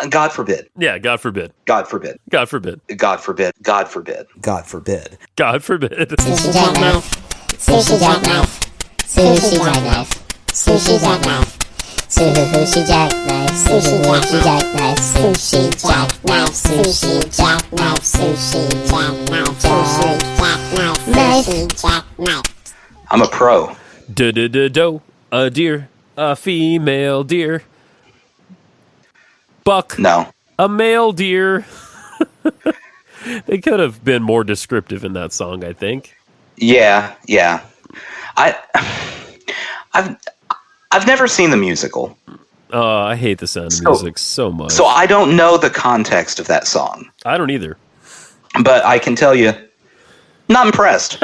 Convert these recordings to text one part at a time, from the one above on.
God forbid. Yeah, God forbid. God forbid. God forbid. God forbid. God forbid. God forbid. God forbid. Sushi jackknife. Sushi jackknife. Sushi jackknife. Sushi jackknife. Sushi jackknife. Sushi jackknife. Sushi jackknife. Sushi jackknife. Sushi jackknife. Sushi jackknife. I'm a pro. Do a deer, a female deer. Buck. No. A male deer. They could have been more descriptive in that song, I think. Yeah. I've never seen the musical. Oh, I hate the sound of music so much. So I don't know the context of that song. I don't either. But I can tell you, not impressed.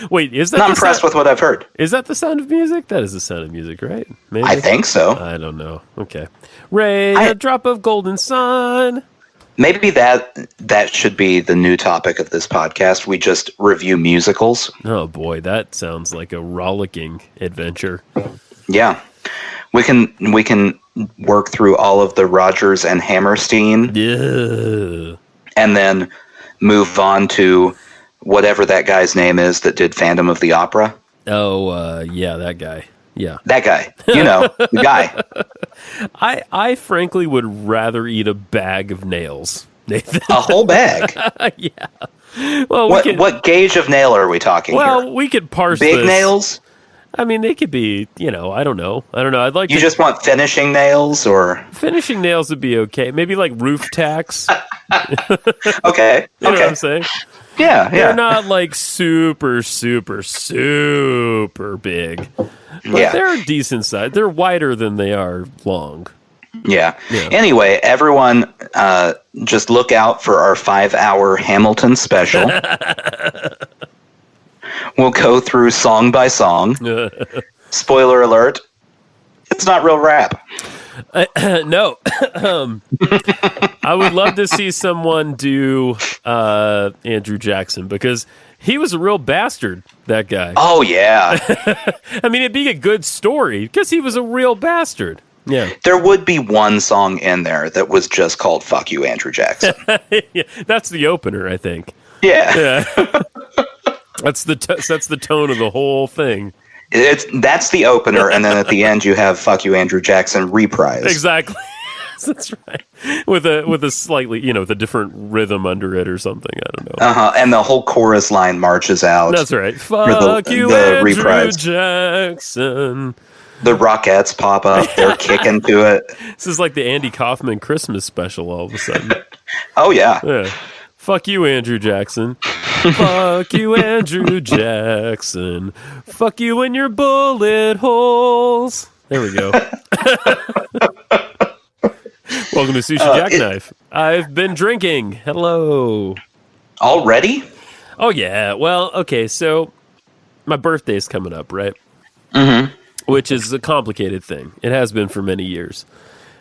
Wait, is that not impressed with what I've heard? Is that the Sound of Music? That is the Sound of Music, right? Maybe? I think so. I don't know. Okay. Ray, a drop of golden sun. Maybe that should be the new topic of this podcast. We just review musicals. Oh boy, that sounds like a rollicking adventure. Yeah. We can work through all of the Rodgers and Hammerstein. Yeah. And then move on to whatever that guy's name is that did Phantom of the Opera. Oh, yeah, that guy. Yeah. That guy. You know, the guy. I frankly would rather eat a bag of nails, Nathan. A whole bag? Yeah. Well, what gauge of nail are we talking here? Well, we could parse Big nails? I mean, they could be, I don't know. I'd like You just want finishing nails, or? Finishing nails would be okay. Maybe like roof tacks. Okay. You know what I'm saying? Yeah. They're not like super, super, super big. But they're decent size. They're wider than they are long. Yeah. Anyway, everyone, just look out for our 5-hour Hamilton special. We'll go through song by song. Spoiler alert, it's not real rap. No. I would love to see someone do Andrew Jackson, because he was a real bastard, that guy. Oh, yeah. I mean, it'd be a good story, because he was a real bastard. Yeah. There would be one song in there that was just called Fuck You, Andrew Jackson. Yeah, that's the opener, I think. Yeah. That's the tone of the whole thing. That's the opener, and then at the end you have "Fuck You, Andrew Jackson" reprise. Exactly, that's right. With a slightly, the different rhythm under it or something. I don't know. And the whole chorus line marches out. That's right. Fuck you, Andrew reprise. Jackson. The Rockettes pop up. They're kicking to it. This is like the Andy Kaufman Christmas special. All of a sudden. Oh yeah. Yeah. Fuck you, Andrew Jackson. Fuck you, Andrew Jackson. Fuck you in your bullet holes. There we go. Welcome to Sushi Jackknife. I've been drinking. Hello. Already? Oh, yeah. Well, okay, so my birthday's coming up, right? Mm-hmm. Which is a complicated thing. It has been for many years.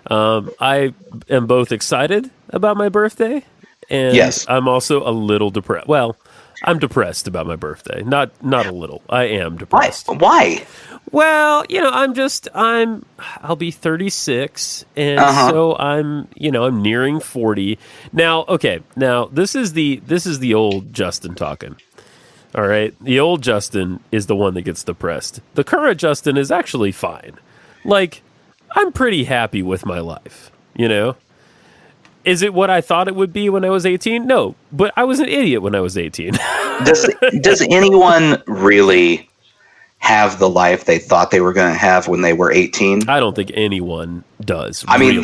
I am both excited about my birthday, and yes. I'm also a little depressed. Well, I'm depressed about my birthday. Not a little. I am depressed. Why? Well, I'll be 36, and so I'm nearing 40. Now, okay. Now, this is the old Justin talking. All right? The old Justin is the one that gets depressed. The current Justin is actually fine. Like, I'm pretty happy with my life, Is it what I thought it would be when I was 18? No, but I was an idiot when I was 18. Does anyone really have the life they thought they were going to have when they were 18? I don't think anyone does. I mean,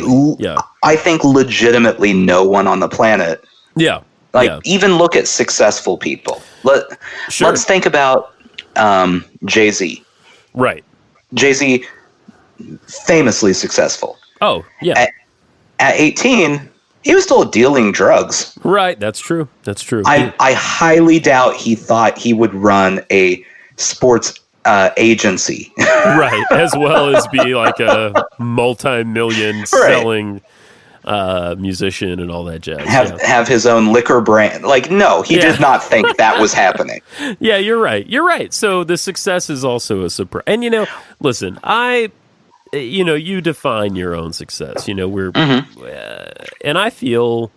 I think legitimately no one on the planet. Yeah. Even look at successful people. Let's think about Jay-Z. Right. Jay-Z, famously successful. Oh, yeah. At 18... he was still dealing drugs. Right, that's true. I highly doubt he thought he would run a sports agency. Right, as well as be like a multi-million selling musician and all that jazz. Have his own liquor brand. No, he did not think that was happening. Yeah, you're right. So the success is also a surprise. And, listen, you define your own success. We're, Mm-hmm. and I feel,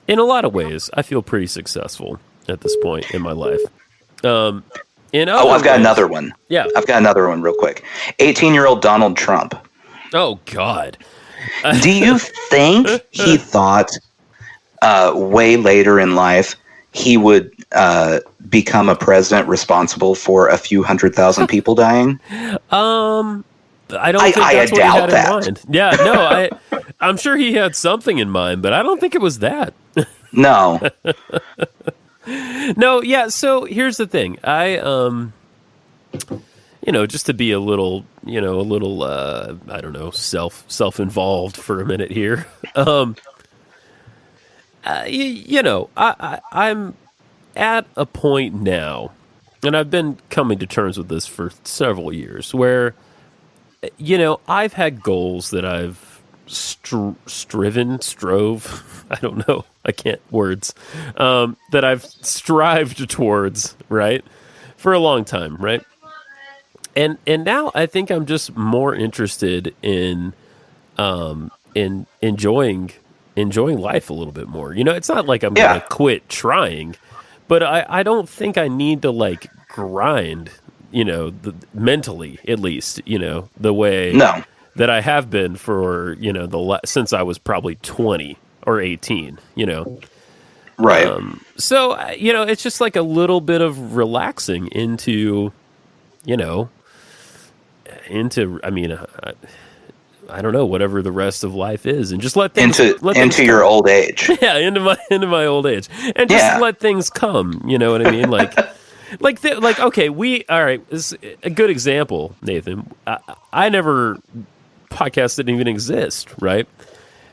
in a lot of ways, I feel pretty successful at this point in my life. In other I've got ways- another one. Yeah. I've got another one real quick. 18-year-old Donald Trump. Oh, God. Do you think he thought way later in life he would become a president responsible for a few 100,000 people dying? I don't think that's what he had in mind. Yeah, no, I'm sure he had something in mind, but I don't think it was that. No. No, yeah, so here's the thing. I just to be a little, I don't know, self-involved for a minute here. I'm at a point now, and I've been coming to terms with this for several years, where, I've had goals that I've strove, I don't know, I can't words, that I've strived towards, right, for a long time, right? And now I think I'm just more interested in enjoying life a little bit more. It's not like I'm going to quit trying, but I don't think I need to grind, mentally at least, the way that I have been for, since I was probably 20 or 18, Right. So, it's just like a little bit of relaxing into, I don't know, whatever the rest of life is, and just let things into your old age. Yeah, into my old age, and just let things come. You know what I mean? Okay, all right. This is a good example, Nathan. I never podcast didn't even exist, right?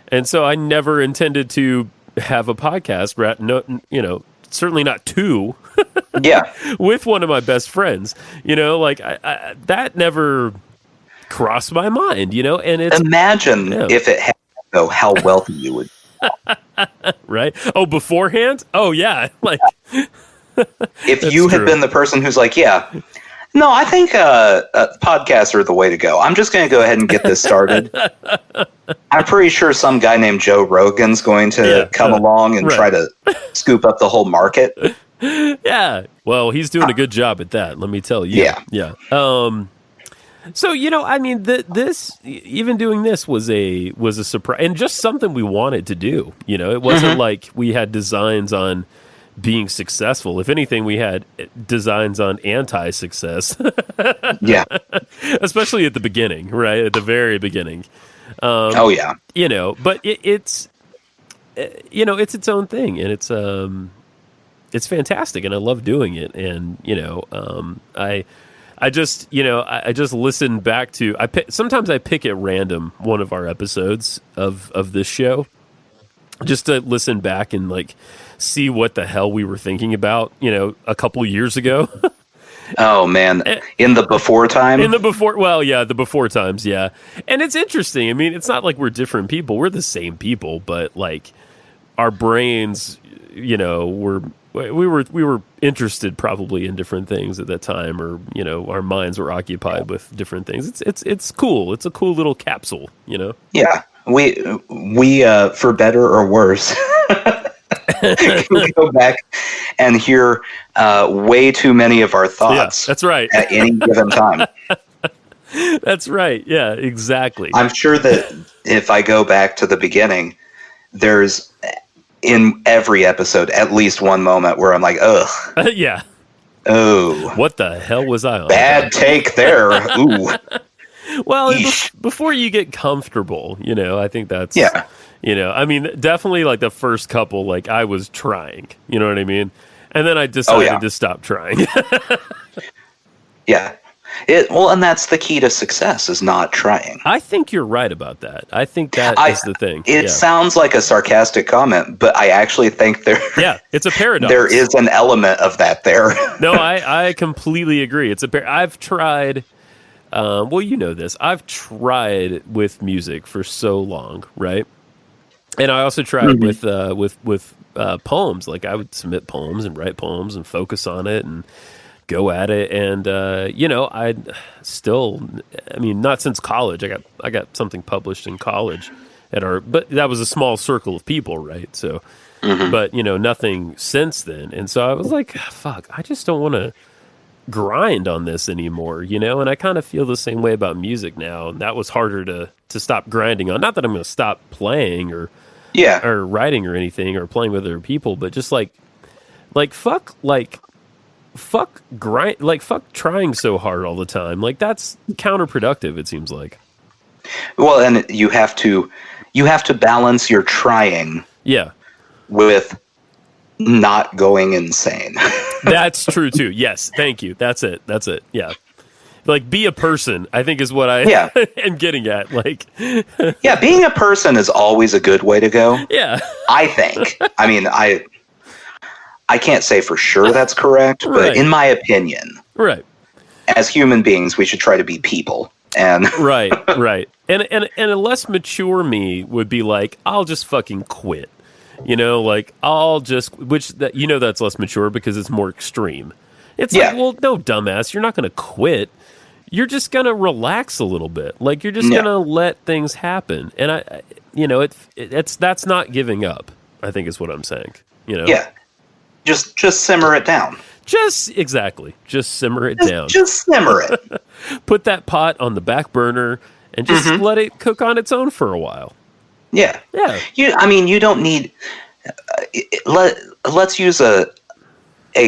And so I never intended to have a podcast. No, certainly not two. Yeah, with one of my best friends. That never crossed my mind, and it's imagine if it had, though, how wealthy you would be. Right? Oh, beforehand? Oh, yeah. If you had been the person who's like, no, I think podcasts are the way to go. I'm just going to go ahead and get this started. I'm pretty sure some guy named Joe Rogan's going to come along and try to scoop up the whole market. Yeah. Well, he's doing a good job at that, let me tell you. Yeah. So, this, even doing this was a surprise, and just something we wanted to do. It wasn't like we had designs on being successful. If anything, we had designs on anti-success. Yeah. Especially at the beginning, right? At the very beginning. Oh, yeah. But it's its own thing, and it's fantastic, and I love doing it. And, I just listen back to, sometimes I pick at random one of our episodes of this show just to listen back and see what the hell we were thinking about, a couple years ago. Oh man. In the before time? The before times. Yeah. And it's interesting. I mean, it's not like we're different people. We're the same people, but our brains, we were interested probably in different things at that time, or our minds were occupied with different things. It's cool. It's a cool little capsule, Yeah, we for better or worse can go back and hear way too many of our thoughts. Yeah, that's right. At any given time. That's right. Yeah, exactly. I'm sure that if I go back to the beginning, there's in every episode at least one moment where I'm like, ugh. Yeah. Oh. What the hell was I on? Bad take there. Ooh. Well, before you get comfortable, I think that's, definitely the first couple, I was trying, you know what I mean? And then I decided to stop trying. Yeah. And that's the key to success, is not trying. I think you're right about that. I think that is the thing. It sounds like a sarcastic comment, but I actually think it's a paradox. There is an element of that there. No, I completely agree. I've tried, this. I've tried with music for so long, right? And I also tried with poems. I would submit poems and write poems and focus on it and go at it. And not since college. I got something published in college but that was a small circle of people, right? So, but nothing since then. And so I was like, fuck, I just don't want to grind on this anymore, and I kind of feel the same way about music now. And that was harder to stop grinding on. Not that I'm going to stop playing or writing or anything or playing with other people, but just fuck grind, fuck trying so hard all the time. Like, that's counterproductive, it seems like. Well, and you have to balance your trying with not going insane. That's true too. Yes, thank you. That's it. Yeah. Like, be a person, I think, is what I am getting at. Like, yeah, being a person is always a good way to go. Yeah. I think. I mean, I can't say for sure that's correct, but in my opinion, as human beings, we should try to be people. And right. And a less mature me would be like, I'll just fucking quit. I'll just, that's less mature because it's more extreme. It's like, well, no, dumbass, you're not going to quit. You're just going to relax a little bit. Like, you're just going to let things happen. And that's not giving up, I think is what I'm saying. Yeah. Just simmer it down. Just simmer it down. Just simmer it. Put that pot on the back burner and just let it cook on its own for a while. Yeah. You don't need. Let's use a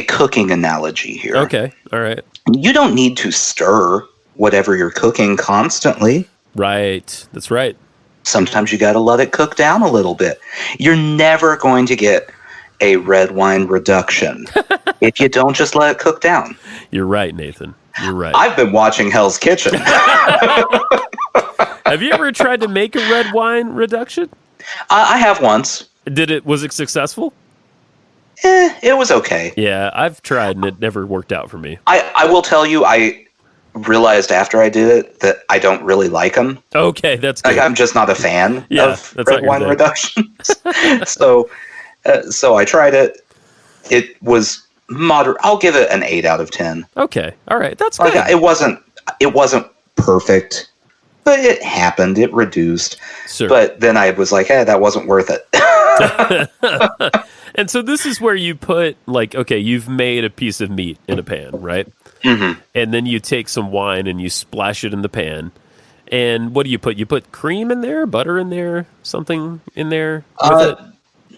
cooking analogy here. Okay. All right. You don't need to stir whatever you're cooking constantly. Right. That's right. Sometimes you got to let it cook down a little bit. You're never going to get a red wine reduction if you don't just let it cook down. You're right, Nathan. You're right. I've been watching Hell's Kitchen. Have you ever tried to make a red wine reduction? I have once. Was it successful? It was okay. Yeah, I've tried and it never worked out for me. I will tell you, I realized after I did it that I don't really like them. Okay, that's good. I'm just not a fan of red wine reductions. So I tried it. It was moderate. I'll give it an 8 out of 10. Okay, all right, that's good. It wasn't perfect, but it happened. It reduced. Sure. But then I was like, hey, that wasn't worth it. And so this is where you put, you've made a piece of meat in a pan, right? Mm-hmm. And then you take some wine and you splash it in the pan. And what do you put? You put cream in there, butter in there, something in there with it?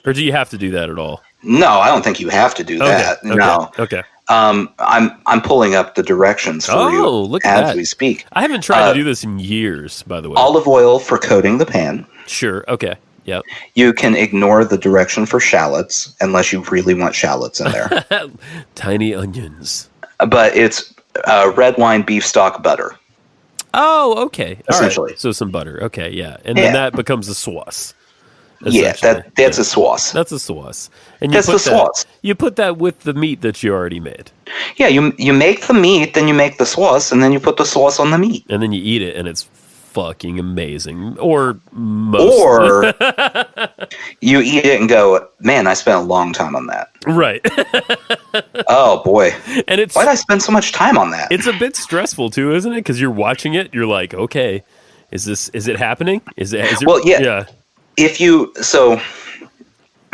Or do you have to do that at all? No, I don't think you have to do that. Okay. No. Okay. I'm pulling up the directions for you look at as that. we speak. I haven't tried to do this in years, by the way. Olive oil for coating the pan. Sure. Okay. Yep. You can ignore the direction for shallots unless you really want shallots in there. Tiny onions. But it's red wine beef stock butter. Oh, okay. Essentially. Right. So some butter. Okay, yeah. And then that becomes a sauce. Yeah, that's a sauce. That's a sauce. And that's the sauce. You put that with the meat that you already made. Yeah, you make the meat, then you make the sauce, and then you put the sauce on the meat. And then you eat it, and it's fucking amazing. Or you eat it and go, man, I spent a long time on that. Right. Oh, boy. And why'd I spend so much time on that? It's a bit stressful, too, isn't it? Because you're watching it, you're like, okay, is it happening? Is it? Well, yeah. So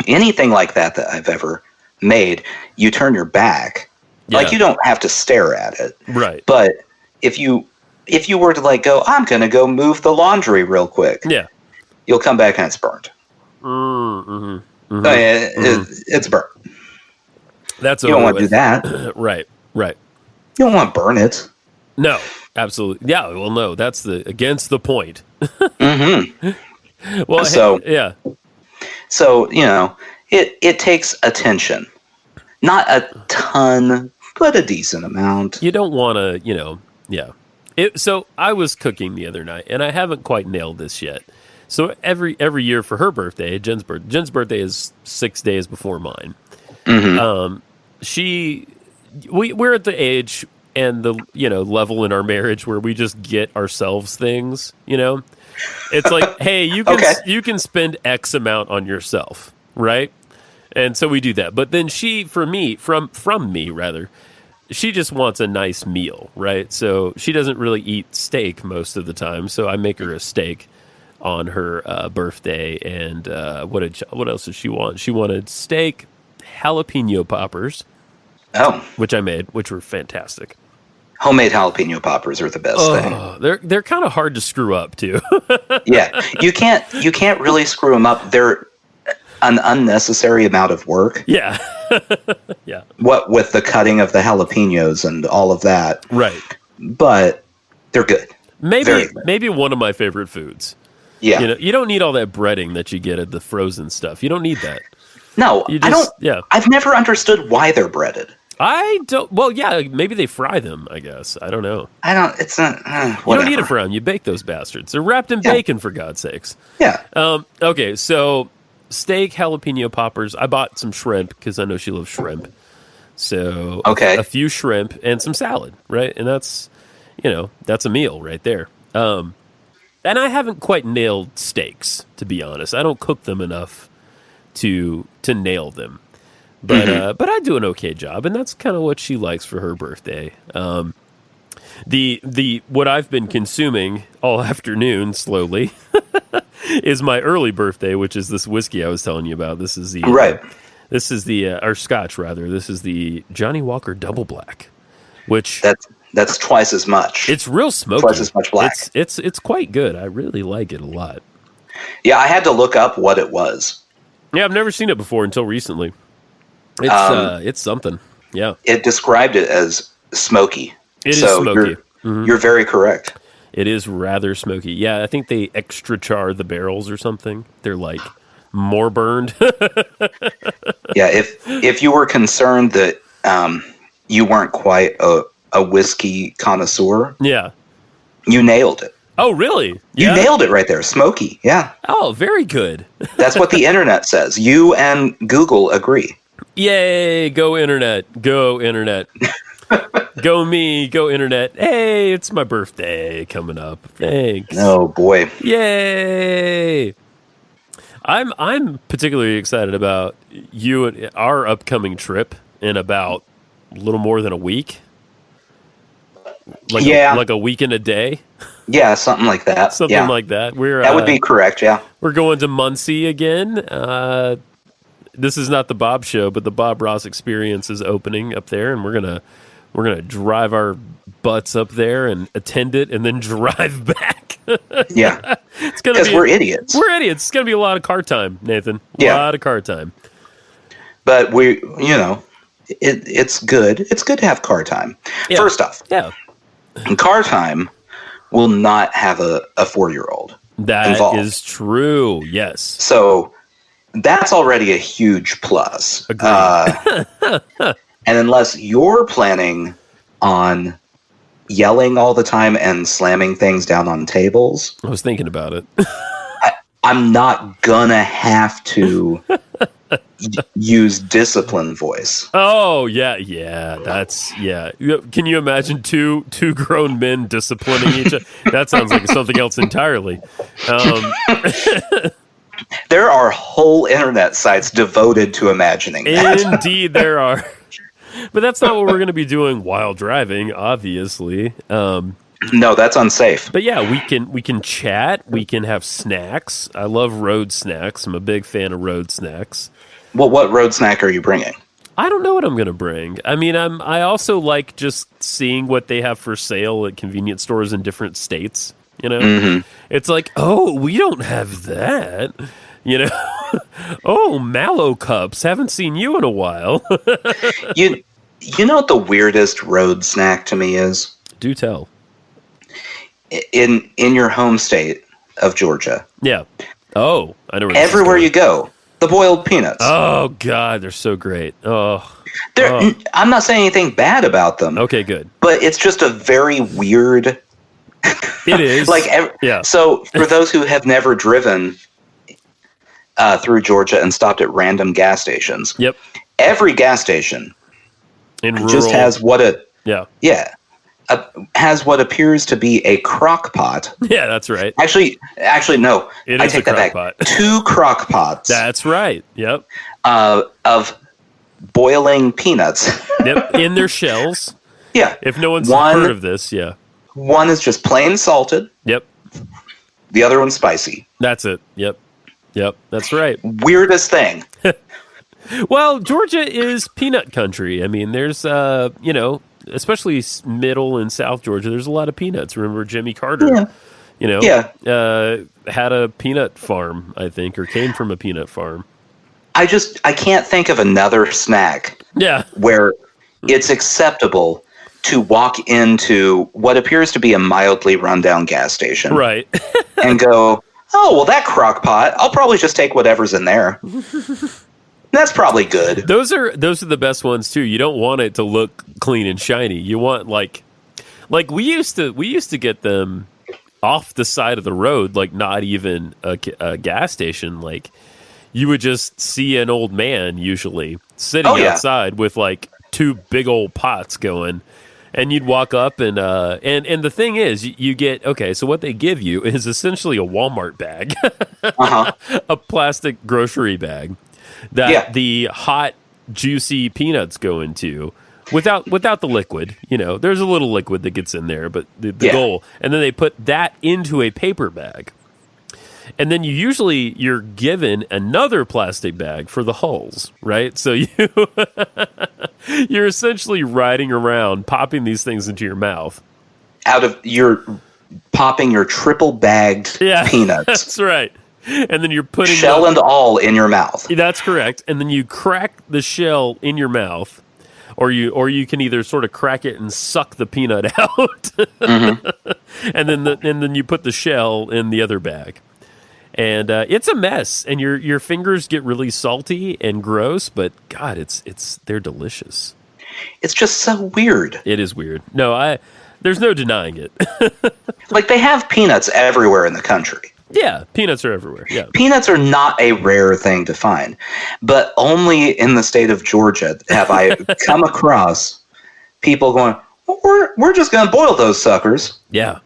anything like that I've ever made, you turn your back. Yeah. Like, you don't have to stare at it. Right. But if you were to go, I'm going to go move the laundry real quick. Yeah. You'll come back and it's burnt. Mm-hmm. Mm-hmm. It's burnt. That's you don't want to do that. Right. You don't want to burn it. No, absolutely. Yeah. Well, no, that's against the point. Mm-hmm. Well, yeah. So, it takes attention. Not a ton, but a decent amount. You don't want to, yeah. So I was cooking the other night, and I haven't quite nailed this yet. So every year for her birthday, Jen's birthday is 6 days before mine. Mm-hmm. We're at the age and the level in our marriage where we just get ourselves things. It's like, hey, you can spend X amount on yourself, right? And so we do that. But then from me, she just wants a nice meal, right? So she doesn't really eat steak most of the time. So I make her a steak on her birthday. And what else does she want? She wanted steak, jalapeno poppers. Oh, which I made, which were fantastic. Homemade jalapeno poppers are the best thing. They're kind of hard to screw up too. Yeah, you can't really screw them up. They're an unnecessary amount of work. Yeah, yeah. What with the cutting of the jalapenos and all of that, right? But they're good. Maybe one of my favorite foods. Yeah, you don't need all that breading that you get at the frozen stuff. You don't need that. No, I don't. Yeah, I've never understood why they're breaded. I don't. Well, yeah, maybe they fry them. I guess I don't know. I don't. It's not. You don't need to fry them. You bake those bastards. They're wrapped in bacon, for God's sakes. Yeah. Okay, so steak, jalapeno poppers. I bought some shrimp because I know she loves shrimp. So a few shrimp and some salad, right? And that's a meal right there. And I haven't quite nailed steaks, to be honest. I don't cook them enough to nail them. But I do an okay job, and that's kind of what she likes for her birthday. The what I've been consuming all afternoon slowly is my early birthday, which is this whiskey I was telling you about. This is the This is the or Scotch rather. This is the Johnny Walker Double Black, which that's twice as much. It's real smoky. Twice as much black. It's quite good. I really like it a lot. Yeah, I had to look up what it was. Yeah, I've never seen it before until recently. It's something. Yeah. It described it as smoky. It is smoky. You're very correct. It is rather smoky. Yeah, I think they extra char the barrels or something. They're like more burned. Yeah, if you were concerned that you weren't quite a whiskey connoisseur, yeah, you nailed it. Oh, really? You nailed it right there. Smoky. Yeah. Oh, very good. That's what the internet says. You and Google agree. Yay, go internet. Go internet. Go me, go internet. Hey, it's my birthday coming up. Thanks. Oh boy. Yay. I'm particularly excited about you and our upcoming trip in about a little more than a week. Like a week and a day. Yeah, something like that. Something like that. That would be correct, yeah. We're going to Muncie again. This is not the Bob Show, but the Bob Ross Experience is opening up there, and we're gonna drive our butts up there and attend it, and then drive back. Yeah, it's gonna because we're idiots. We're idiots. It's gonna be a lot of car time, Nathan. A lot of car time. But it's good. It's good to have car time. Yeah. First off, car time will not have a 4-year-old. That involved. Is true. Yes. So that's already a huge plus. Agreed. And unless you're planning on yelling all the time and slamming things down on tables, I was thinking about it. I'm not gonna have to use discipline voice. Oh yeah. Can you imagine two grown men disciplining each other? That sounds like something else entirely. There are whole internet sites devoted to imagining that. Indeed, there are. But that's not what we're going to be doing while driving, obviously. No, that's unsafe. But yeah, we can chat. We can have snacks. I love road snacks. I'm a big fan of road snacks. Well, what road snack are you bringing? I don't know what I'm going to bring. I mean, I also like just seeing what they have for sale at convenience stores in different states. You know, It's like, oh, we don't have that. You know, oh, Mallow cups. Haven't seen you in a while. You know what the weirdest road snack to me is? Do tell. In your home state of Georgia. Yeah. Oh, I know. Everywhere you go, the boiled peanuts. Oh God, they're so great. I'm not saying anything bad about them. Okay, good. But it's just a very weird. It is yeah. So for those who have never driven through Georgia and stopped at random gas stations, yep. Every gas station just has has what appears to be a crock pot. Yeah, that's right. Actually, no. I take that back. Pot. 2 crock pots. That's right. Yep. Of boiling peanuts. Yep. In their shells. Yeah. If no one's heard of this, yeah. One is just plain salted. Yep. The other one's spicy. That's it. Yep. That's right. Weirdest thing. Well, Georgia is peanut country. I mean, there's, especially middle and South Georgia, there's a lot of peanuts. Remember Jimmy Carter? Yeah. Had a peanut farm, I think, or came from a peanut farm. I can't think of another snack. Yeah. Where it's acceptable to walk into what appears to be a mildly rundown gas station. Right. And go, oh, well, that crock pot, I'll probably just take whatever's in there. That's probably good. Those are the best ones too. You don't want it to look clean and shiny. You want like we used to get them off the side of the road, like not even a gas station. Like you would just see an old man usually sitting outside with like two big old pots going, and you'd walk up and the thing is you get so what they give you is essentially a Walmart bag, a plastic grocery bag that the hot juicy peanuts go into without the liquid. There's a little liquid that gets in there, but the goal, and then they put that into a paper bag, and then you're given another plastic bag for the hulls, right? So you're essentially riding around popping these things into your mouth. You're popping your triple bagged peanuts. That's right. And then you're putting shell and all in your mouth. That's correct. And then you crack the shell in your mouth, or you can either sort of crack it and suck the peanut out, mm-hmm. and then you put the shell in the other bag, and it's a mess. And your fingers get really salty and gross, but God, they're delicious. It's just so weird. It is weird. No, there's no denying it. Like they have peanuts everywhere in the country. Yeah, peanuts are everywhere. Yeah, peanuts are not a rare thing to find, but only in the state of Georgia have I come across people going, well, we're just going to boil those suckers. Yeah,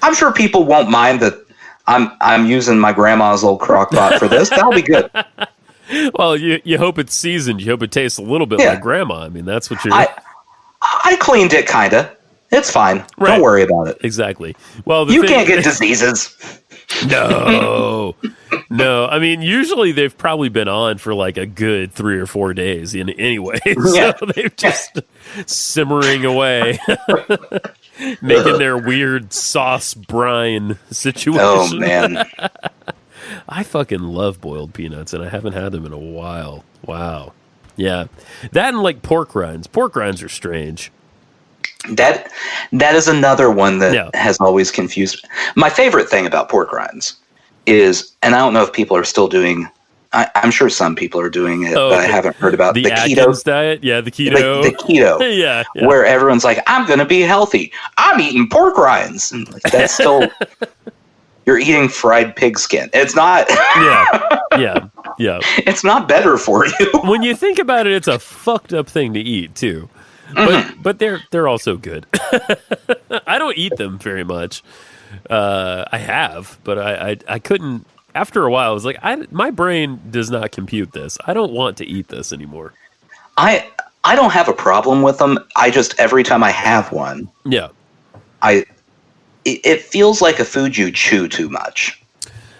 I'm sure people won't mind that I'm using my grandma's old crock pot for this. That'll be good. Well, you hope it's seasoned. You hope it tastes a little bit like grandma. I mean, that's what you're. I cleaned it, kinda. It's fine. Right. Don't worry about it. Exactly. Well, you can't get diseases. No. I mean, usually they've probably been on for like a good 3 or 4 days anyway. So they've just simmering away, making their weird sauce brine situation. Oh, man. I fucking love boiled peanuts, and I haven't had them in a while. Wow. Yeah. That and like pork rinds. Pork rinds are strange. That is another one that has always confused me. My favorite thing about pork rinds is, and I don't know if people are still doing, I'm sure some people are doing it, but I haven't heard about the keto diet. Yeah, the keto. The keto. yeah. Where everyone's like, I'm going to be healthy. I'm eating pork rinds. And like, that's still, you're eating fried pig skin. It's not. Yeah. It's not better for you. When you think about it, it's a fucked up thing to eat too. But they're also good. I don't eat them very much. I have, but I couldn't. After a while, I was like, my brain does not compute this. I don't want to eat this anymore. I don't have a problem with them. I just every time I have one, it feels like a food you chew too much.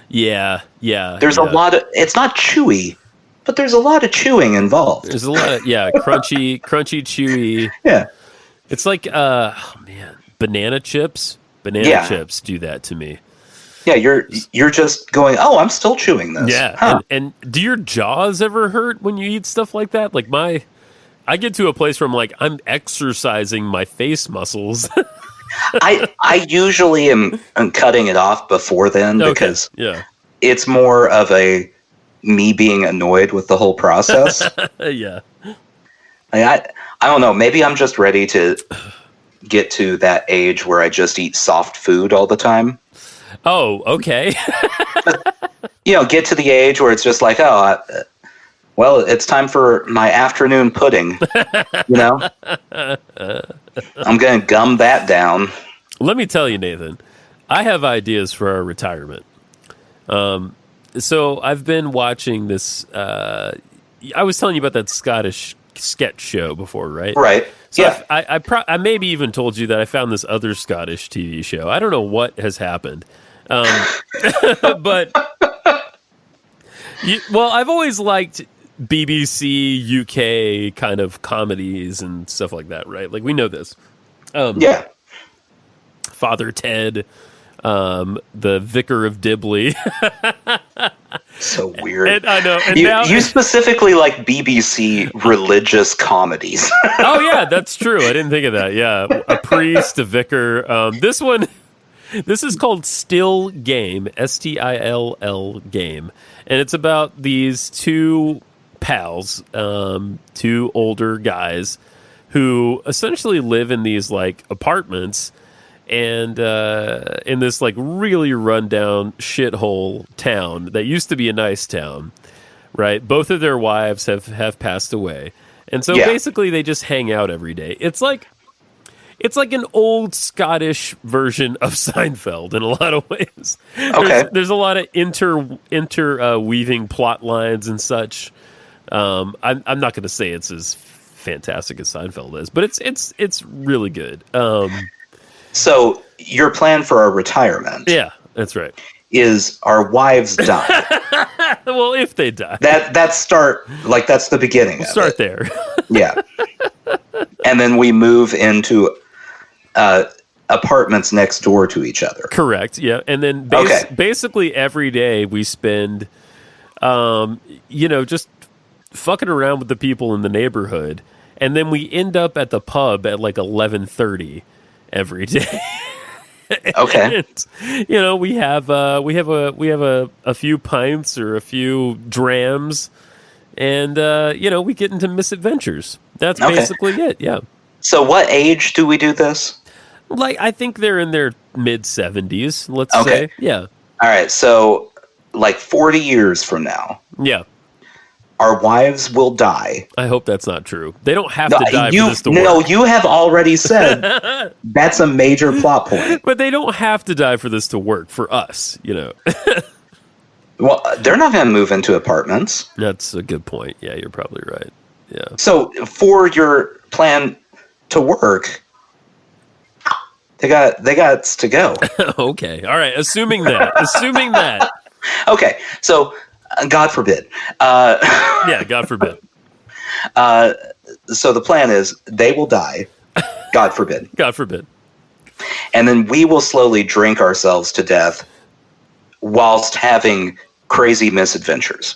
Yeah. There's a lot of. It's not chewy. But there's a lot of chewing involved. There's a lot of, crunchy, chewy. Yeah. It's like, banana chips. Chips do that to me. Yeah, you're just going, oh, I'm still chewing this. Yeah. Huh. And do your jaws ever hurt when you eat stuff like that? Like I get to a place where I'm like, I'm exercising my face muscles. I usually am cutting it off before then because it's more of me being annoyed with the whole process. Yeah. I don't know. Maybe I'm just ready to get to that age where I just eat soft food all the time. Oh, okay. Get to the age where it's just like, it's time for my afternoon pudding. I'm going to gum that down. Let me tell you, Nathan, I have ideas for our retirement. So I've been watching this. I was telling you about that Scottish sketch show before, right? Right. So I maybe even told you that I found this other Scottish TV show. I don't know what has happened, but I've always liked BBC UK kind of comedies and stuff like that, right? Like we know this. Father Ted, the Vicar of Dibley. So weird. And I know. And you specifically like BBC religious comedies. Oh yeah, that's true. I didn't think of that. Yeah, a priest, a vicar. This is called Still Game, Still Game, and it's about these two pals, two older guys who essentially live in these like apartments and in this like really rundown shithole town that used to be a nice town, right? Both of their wives have passed away, and so basically they just hang out every day. It's like an old Scottish version of Seinfeld in a lot of ways. Okay, there's a lot of interweaving plot lines and such. I'm not going to say it's as fantastic as Seinfeld is, but it's really good. So your plan for our retirement? Yeah, that's right. Is our wives die? Well, if they die, that's the beginning. We'll start there. Yeah, and then we move into apartments next door to each other. Correct. Yeah, and then basically every day we spend, just fucking around with the people in the neighborhood, and then we end up at the pub at like 11:30 every day. Okay. And, we have a few pints or a few drams, and we get into misadventures. That's basically it. Yeah. So what age do we do this? Like, I think they're in their mid-70s, let's say. Yeah. All right. So, like 40 years from now. Yeah. Our wives will die. I hope that's not true. They don't have to die for this to work. No, you have already said that's a major plot point. But they don't have to die for this to work for us, Well, they're not going to move into apartments. That's a good point. Yeah, you're probably right. Yeah. So, for your plan to work, they got to go. Okay. All right. Assuming that. Okay. So, God forbid. Yeah, God forbid. So the plan is they will die. God forbid. God forbid. And then we will slowly drink ourselves to death whilst having crazy misadventures.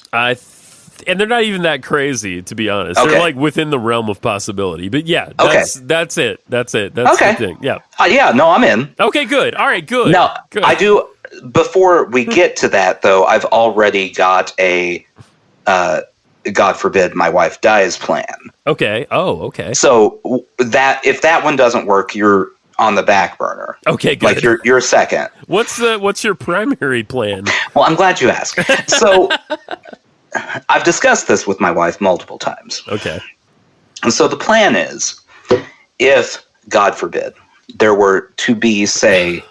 And they're not even that crazy, to be honest. They're like within the realm of possibility. But yeah, that's it. That's the thing. Yeah. Yeah, no, I'm in. Okay, good. All right, good. Now, good. I do. Before we get to that, though, I've already got a, God forbid, my wife dies plan. Okay. Oh, okay. So if that one doesn't work, you're on the back burner. Okay, good. Like you're second. What's your primary plan? Well, I'm glad you asked. So I've discussed this with my wife multiple times. Okay. And so the plan is, if, God forbid, there were to be, say,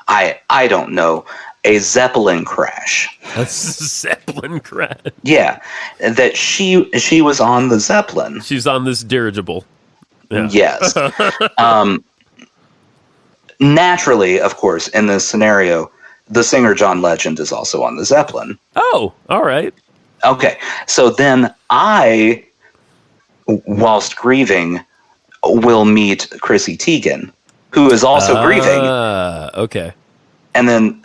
I don't know, a Zeppelin crash. A Zeppelin crash? Yeah. That she was on the Zeppelin. She's on this dirigible. Yeah. Yes. Naturally, of course, in this scenario, the singer John Legend is also on the Zeppelin. Oh, all right. Okay. So then I, whilst grieving, will meet Chrissy Teigen, who is also grieving. Okay. And then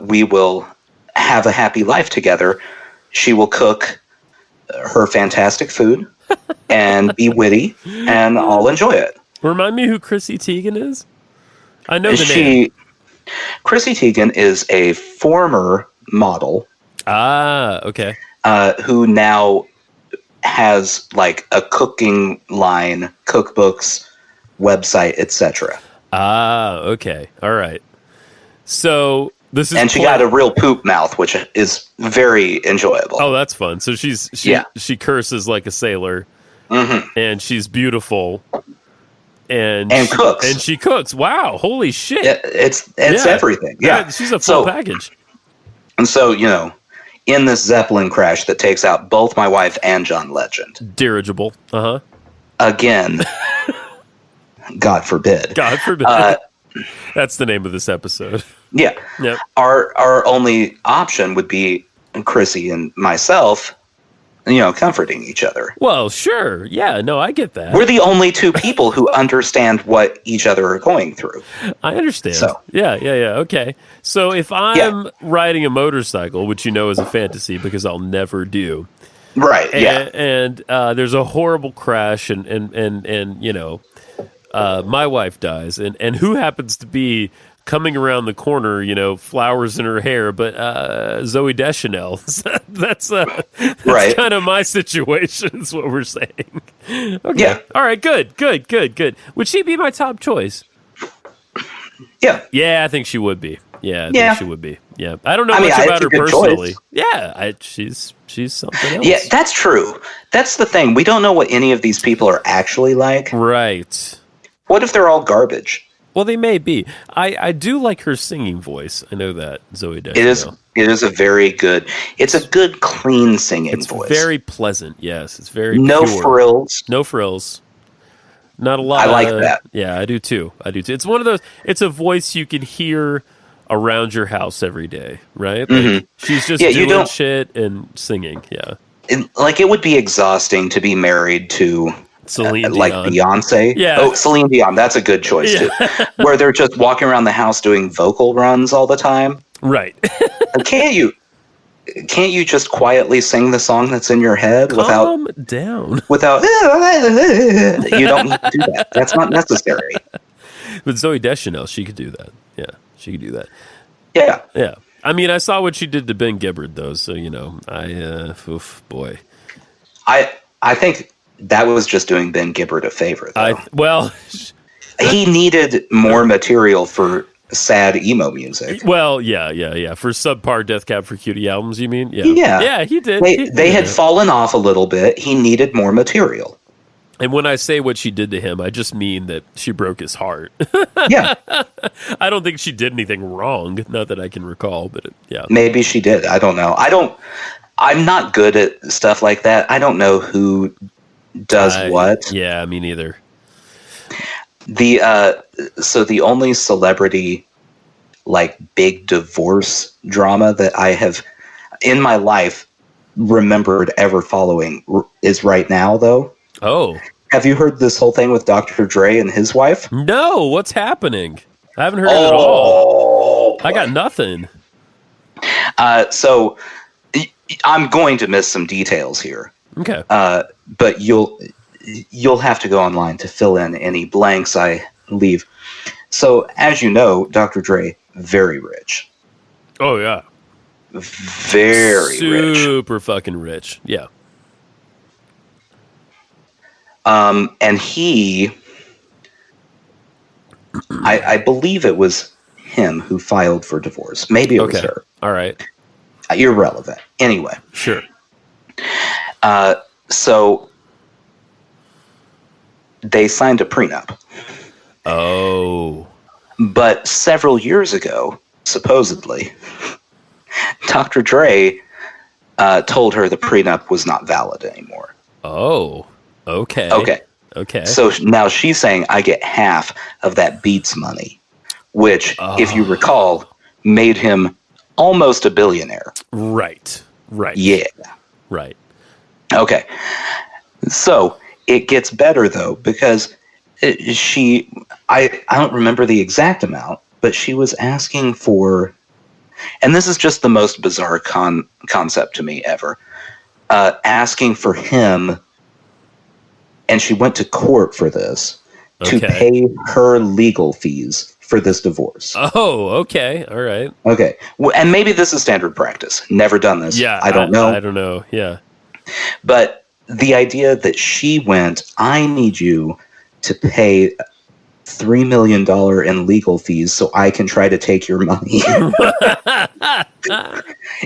we will have a happy life together. She will cook her fantastic food and be witty, and I'll enjoy it. Remind me who Chrissy Teigen is? I know the name. Chrissy Teigen is a former model. Okay. Who now has like a cooking line, cookbooks, website, etc. Okay. All right. So this is, and she got a real poop mouth, which is very enjoyable. Oh, that's fun. So she curses like a sailor, and she's beautiful, and cooks, and she cooks. Wow, holy shit! It's everything. Yeah, she's a full package. And so in this Zeppelin crash that takes out both my wife and John Legend, dirigible. Again, God forbid. God forbid. That's the name of this episode. Yeah. Yep. Our only option would be Chrissy and myself, comforting each other. Well, sure. Yeah, no, I get that. We're the only two people who understand what each other are going through. I understand. So. Yeah. Okay. So if I'm riding a motorcycle, which is a fantasy because I'll never do. Right, and there's a horrible crash and my wife dies and who happens to be coming around the corner, flowers in her hair, but Zooey Deschanel. that's right. kind of my situation is what we're saying. Okay. Yeah. All right, good. Would she be my top choice? Yeah. Yeah, I think she would be. Yeah, I think she would be. Yeah. I don't know much about her personally. Choice. Yeah, she's something else. Yeah, that's true. That's the thing. We don't know what any of these people are actually like. Right. What if they're all garbage? Well, they may be. I do like her singing voice. I know that, Zooey Deschanel. It is a very good. It's a good, clean singing voice. It's very pleasant. Yes, it's very no pure. frills. No frills. Not a lot. I like that. Yeah, I do too. It's one of those. It's a voice you can hear around your house every day, right? Like, she's just doing shit and singing. Yeah. It would be exhausting to be married to Celine Dion. like Beyonce. Yeah. Oh, Celine Dion. That's a good choice too. Where they're just walking around the house doing vocal runs all the time. Right. Can't you just quietly sing the song that's in your head Calm down. Without you don't need to do that. That's not necessary. But Zooey Deschanel, she could do that. Yeah, she could do that. Yeah. Yeah. I mean, I saw what she did to Ben Gibbard, though. So boy. I think that was just doing Ben Gibbard a favor, though. He needed more material for sad emo music. Well, yeah. For subpar Death Cab for Cutie albums, you mean? Yeah. Yeah, he did. They had fallen off a little bit. He needed more material. And when I say what she did to him, I just mean that she broke his heart. Yeah. I don't think she did anything wrong. Not that I can recall, but yeah. Maybe she did. I don't know. I'm not good at stuff like that. I don't know who does what. Yeah, me neither. So the only celebrity big divorce drama that I have in my life remembered ever following is Right Now, though. Oh. Have you heard this whole thing with Dr. Dre and his wife? No, what's happening? I haven't heard it at all. I got nothing. So I'm going to miss some details here. Okay. But you'll have to go online to fill in any blanks I leave. So, as you know, Dr. Dre, very rich. Oh, yeah. Very rich. Super fucking rich. Yeah. And he, I believe it was him who filed for divorce. Maybe it was her. All right. Irrelevant. Anyway. Sure. So they signed a prenup. Oh. But several years ago, supposedly, Dr. Dre told her the prenup was not valid anymore. Oh. Okay. So now she's saying I get half of that Beats money, which, if you recall, made him almost a billionaire. Right. Yeah. Right. Okay. So it gets better, though, because I don't remember the exact amount, but she was asking for, and this is just the most bizarre concept to me ever, asking for him, and she went to court for this, to pay her legal fees for this divorce. Oh, okay. All right. Okay. And maybe this is standard practice. Never done this. Yeah. I don't know. I don't know. Yeah. But the idea that she went, I need you to pay $3 million in legal fees so I can try to take your money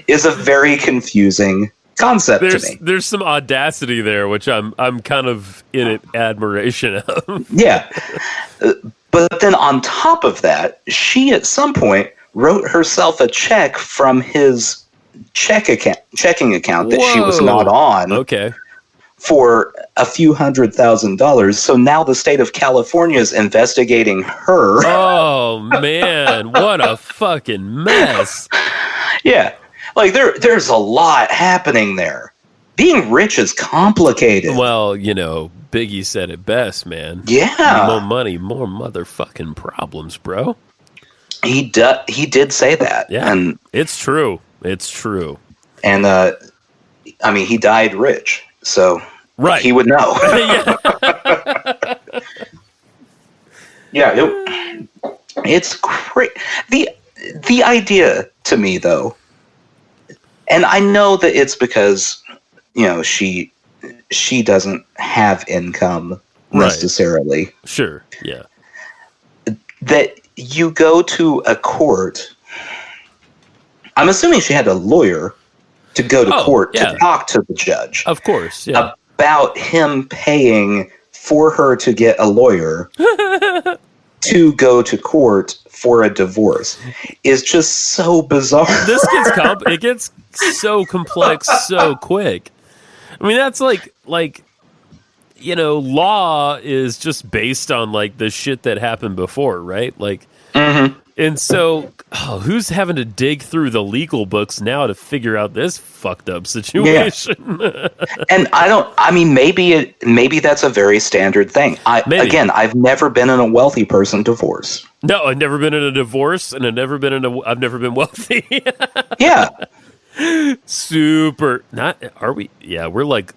is a very confusing concept to me. There's some audacity there, which I'm kind of in admiration of. Yeah. But then on top of that, she at some point wrote herself a check from his checking account that she was not on. Okay. for a few $100,000. So now the state of California is investigating her. Oh man, what a fucking mess. Yeah. Like there's a lot happening there. Being rich is complicated. Well, Biggie said it best, man. Yeah. More money, more motherfucking problems, bro. He did say that. Yeah. And it's true. It's true. And he died rich. So right. He would know. Yeah, it's great. The idea to me, though, and I know that it's because she doesn't have income necessarily. Right. Sure. Yeah. That you go to a court. I'm assuming she had a lawyer to go to court to talk to the judge. Of course. Yeah. About him paying for her to get a lawyer to go to court for a divorce is just so bizarre. This it gets so complex so quick. I mean, that's like law is just based on like the shit that happened before, right? Like, and so who's having to dig through the legal books now to figure out this fucked up situation? Yeah. And maybe that's a very standard thing. I've never been in a wealthy person divorce. No, I've never been in a divorce, and I've never been wealthy. Yeah. Super. Are we? Yeah, we're like,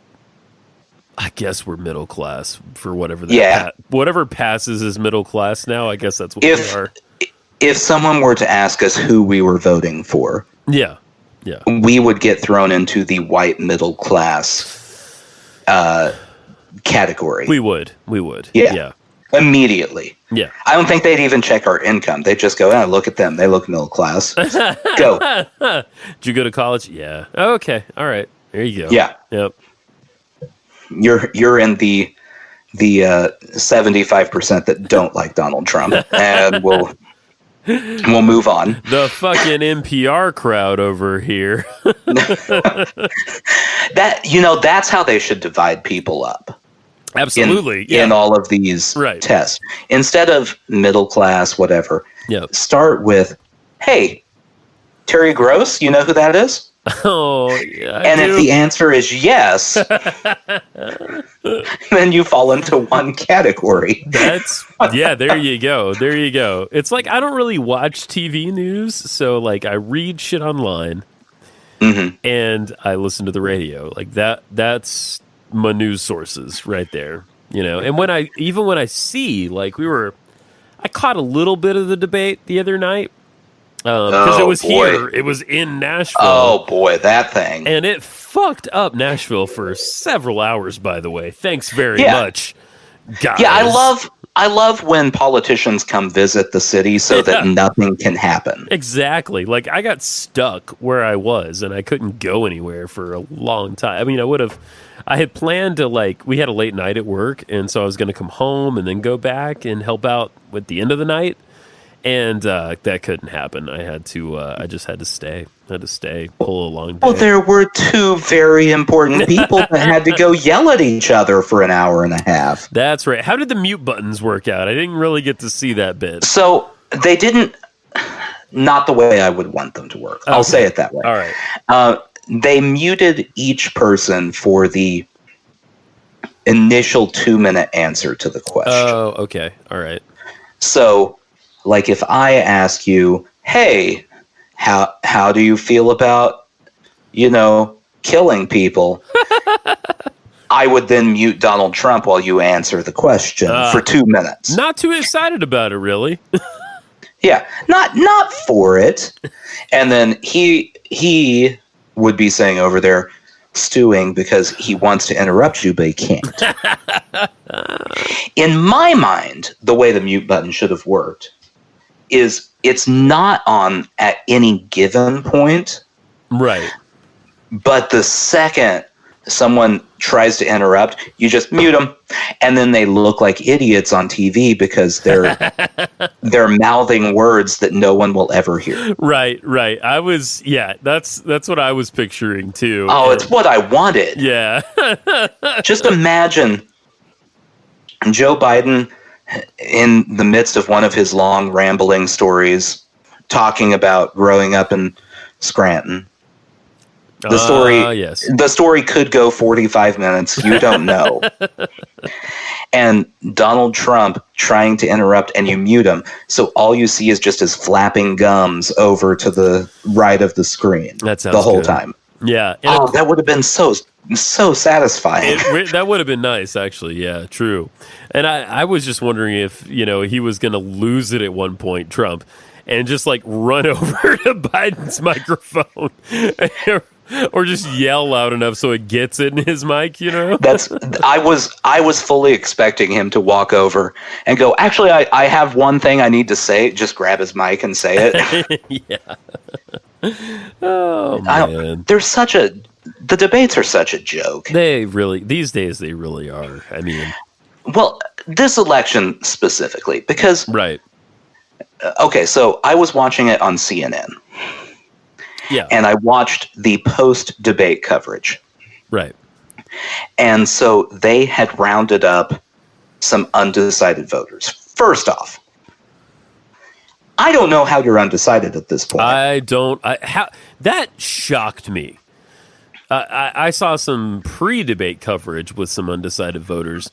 I guess we're middle class for whatever whatever passes as middle class now. I guess that's what we are. If someone were to ask us who we were voting for, we would get thrown into the white middle class category. We would. Yeah. Immediately. Yeah. I don't think they'd even check our income. They'd just go, look at them. They look middle class. Go. Did you go to college? Yeah. Okay. All right. There you go. Yeah. Yep. You're in the 75% that don't like Donald Trump, and we'll move on. The fucking NPR crowd over here. That's how they should divide people up. Absolutely. In all of these tests. Instead of middle class, whatever. Yep. Start with, hey, Terry Gross, you know who that is? Oh, yeah. If the answer is yes, then you fall into one category. There you go. There you go. It's like I don't really watch TV news, so like I read shit online and I listen to the radio. Like that's my news sources right there. And when I see like I caught a little bit of the debate the other night. Because it was here. It was in Nashville. Oh, boy, that thing. And it fucked up Nashville for several hours, by the way. Thanks very much, guys. Yeah, I love when politicians come visit the city so that nothing can happen. Exactly. Like, I got stuck where I was, and I couldn't go anywhere for a long time. I mean, I had planned to, we had a late night at work, and so I was going to come home and then go back and help out with the end of the night. And that couldn't happen. I just had to stay. I had to stay, pull a long day. Well, there were two very important people that had to go yell at each other for an hour and a half. That's right. How did the mute buttons work out? I didn't really get to see that bit. So they didn't, not the way I would want them to work. I'll say it that way. All right. They muted each person for the initial 2-minute answer to the question. Oh, okay. All right. So, like if I ask you, hey, how do you feel about, killing people? I would then mute Donald Trump while you answer the question for 2 minutes. Not too excited about it, really. Yeah, not for it. And then he would be saying over there, stewing because he wants to interrupt you, but he can't. In my mind, the way the mute button should have worked is it's not on at any given point. Right. But the second someone tries to interrupt, you just mute them, and then they look like idiots on TV because they're mouthing words that no one will ever hear. Right. That's what I was picturing too. Oh, it's what I wanted. Yeah. Just imagine Joe Biden in the midst of one of his long rambling stories talking about growing up in Scranton. The story could go 45 minutes. You don't know. And Donald Trump trying to interrupt, and you mute him. So all you see is just his flapping gums over to the right of the screen the whole time. Yeah. And that would have been so satisfying. That would have been nice, actually. Yeah, true. And I was just wondering if, he was going to lose it at one point, Trump, and just like run over to Biden's microphone or just yell loud enough so it gets it in his mic, I was fully expecting him to walk over and go, actually, I have one thing I need to say. Just grab his mic and say it. Yeah. Oh, man. The debates are such a joke. These days they really are. I mean, well, this election specifically, because right. Okay, so I was watching it on CNN. Yeah. And I watched the post-debate coverage. Right. And so they had rounded up some undecided voters. First off, I don't know how you're undecided at this point. That shocked me. I saw some pre-debate coverage with some undecided voters.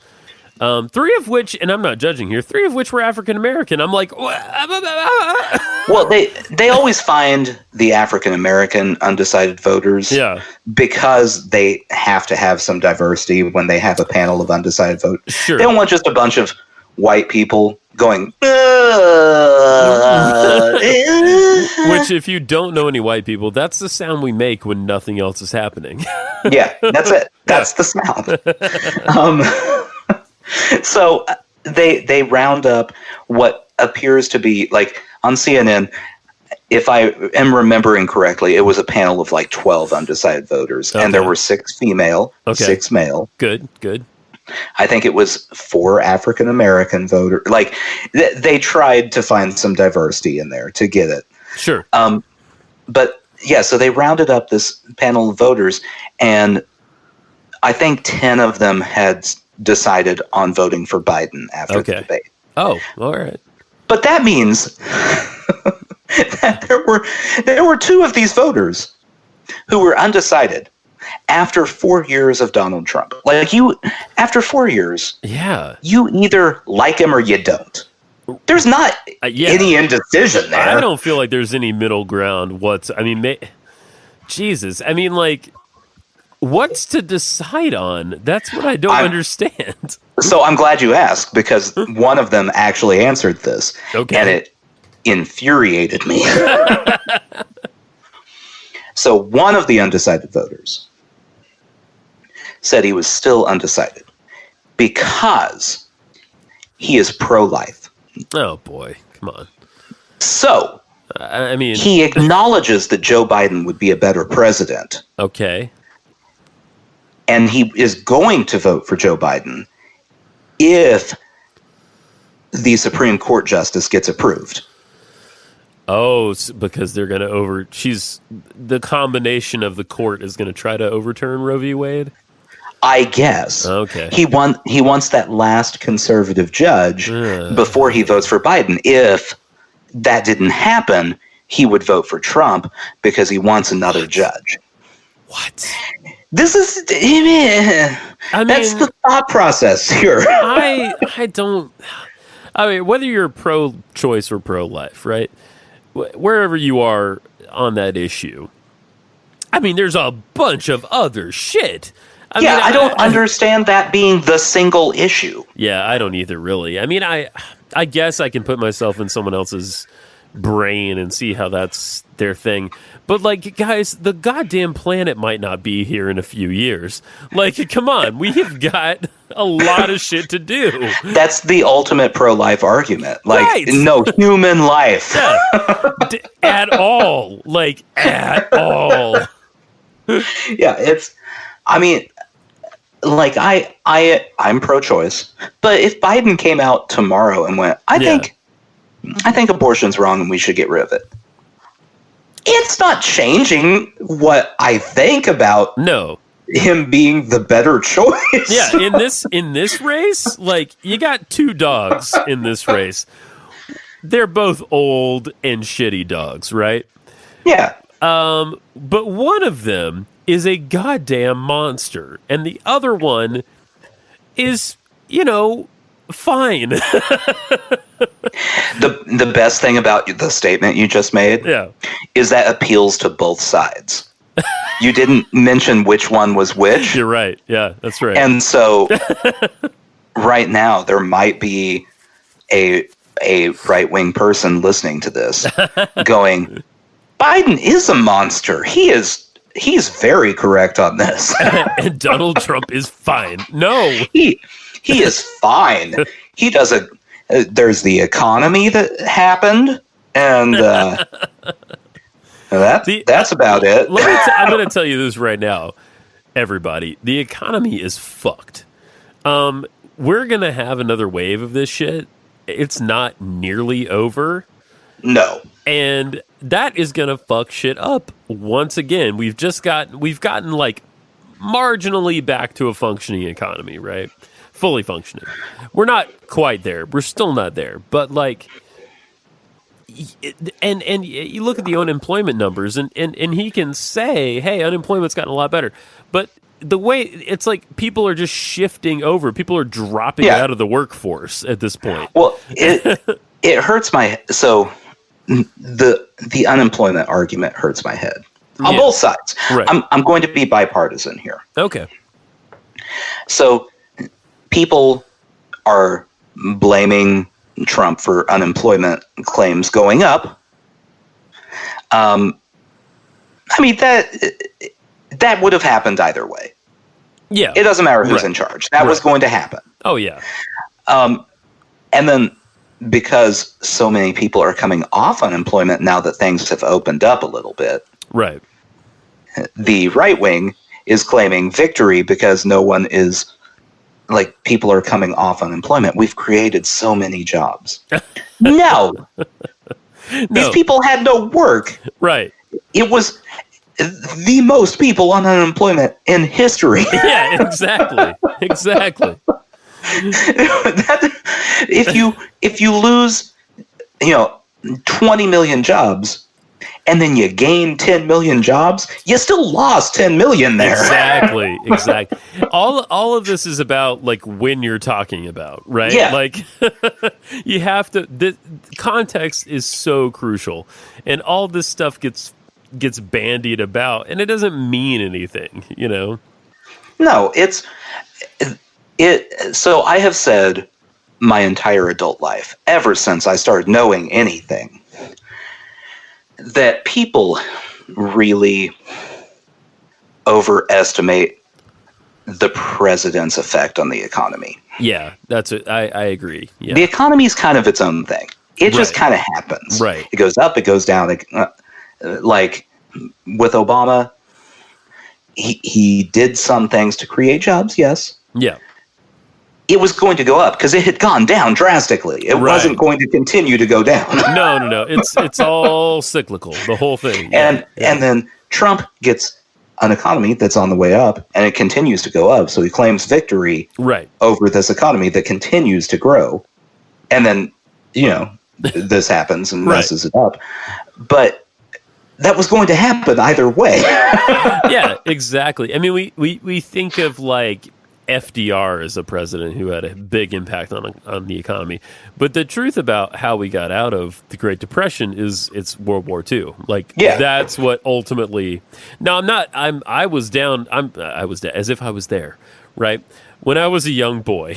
3 of which, and I'm not judging here, 3 of which were African American. I'm like, well, they always find the African American undecided voters, because they have to have some diversity when they have a panel of undecided voters. Sure. They don't want just a bunch of white people going. Which, if you don't know any white people, that's the sound we make when nothing else is happening. Yeah, that's it. That's the sound. So they round up what appears to be, like, on CNN, if I am remembering correctly, it was a panel of like 12 undecided voters, and there were 6 female, 6 male. Good. I think it was 4 African American voters. Like, they tried to find some diversity in there to get it. Sure. But yeah, so they rounded up this panel of voters, and I think 10 of them had decided on voting for Biden after the debate. Oh, all right. But that means that there were 2 of these voters who were undecided after 4 years of Donald Trump. Like, after 4 years, you either like him or you don't. There's not any indecision there. I don't feel like there's any middle ground. Jesus. I mean, like, what's to decide on? That's what I don't understand. So I'm glad you asked, because one of them actually answered this, and it infuriated me. So one of the undecided voters said he was still undecided because he is pro-life. Oh, boy. Come on. So, I mean, he acknowledges that Joe Biden would be a better president. Okay. And he is going to vote for Joe Biden if the Supreme Court justice gets approved. Oh, because they're going to the combination of the court is going to try to overturn Roe v. Wade? I guess. Okay. He wants that last conservative judge before he votes for Biden. If that didn't happen, he would vote for Trump because he wants another judge. What? This is, that's the thought process here. I mean, whether you're pro-choice or pro-life, right? Wherever you are on that issue, I mean, there's a bunch of other shit. I don't understand that being the single issue. Yeah, I don't either, really. I mean, I guess I can put myself in someone else's brain and see how that's their thing. But, like, guys, the goddamn planet might not be here in a few years. Like, come on, we have got a lot of shit to do. That's the ultimate pro-life argument. Like, no human life. At all. Like, at all. Yeah, like I'm pro-choice, but if Biden came out tomorrow and went, I think abortion's wrong and we should get rid of it, it's not changing what I think about him being the better choice. Yeah, in this race, like, you got two dogs in this race. They're both old and shitty dogs, right? Yeah. But one of them is a goddamn monster, and the other one is, fine. The best thing about the statement you just made is that appeals to both sides. You didn't mention which one was which. You're right. Yeah, that's right. And so right now there might be a right-wing person listening to this going, Biden is a monster. He's very correct on this. And Donald Trump is fine. No. He is fine. He does there's the economy that happened, and that's about it. I'm going to tell you this right now, everybody. The economy is fucked. We're going to have another wave of this shit. It's not nearly over. No. And that is going to fuck shit up once again. We've gotten like marginally back to a functioning economy, right? Fully functioning. We're not quite there. We're still not there. But like, and you look at the unemployment numbers, and he can say, hey, unemployment's gotten a lot better. But the way it's like people are just shifting over. People are dropping out of the workforce at this point. Well, it hurts my the unemployment argument hurts my head on both sides. Right. I'm going to be bipartisan here. Okay. So people are blaming Trump for unemployment claims going up. I mean, that would have happened either way. Yeah. It doesn't matter who's in charge. That was going to happen. Oh, yeah. And then because so many people are coming off unemployment now that things have opened up a little bit. Right. The right wing is claiming victory because no one is, like, people are coming off unemployment. We've created so many jobs. No. These people had no work. Right. It was the most people on unemployment in history. Yeah, exactly. Exactly. If you lose, 20 million jobs, and then you gain 10 million jobs, you still lost 10 million there. Exactly. All of this is about like when you're talking about, right? Yeah. Like you have to. The context is so crucial, and all this stuff gets bandied about, and it doesn't mean anything, No, So I have said my entire adult life, ever since I started knowing anything, that people really overestimate the president's effect on the economy. Yeah, that's it. I agree. Yeah. The economy is kind of its own thing. It just kind of happens. Right. It goes up, it goes down. Like with Obama, he did some things to create jobs, yes. Yeah. It was going to go up because it had gone down drastically. It wasn't going to continue to go down. No. It's all cyclical, the whole thing. And then Trump gets an economy that's on the way up, and it continues to go up. So he claims victory over this economy that continues to grow. And then, this happens and messes it up. But that was going to happen either way. Yeah, exactly. I mean, we think of like FDR as a president who had a big impact on the economy. But the truth about how we got out of the Great Depression is it's World War II. Like, that's what ultimately. Now, I was down as if I was there, right? When I was a young boy.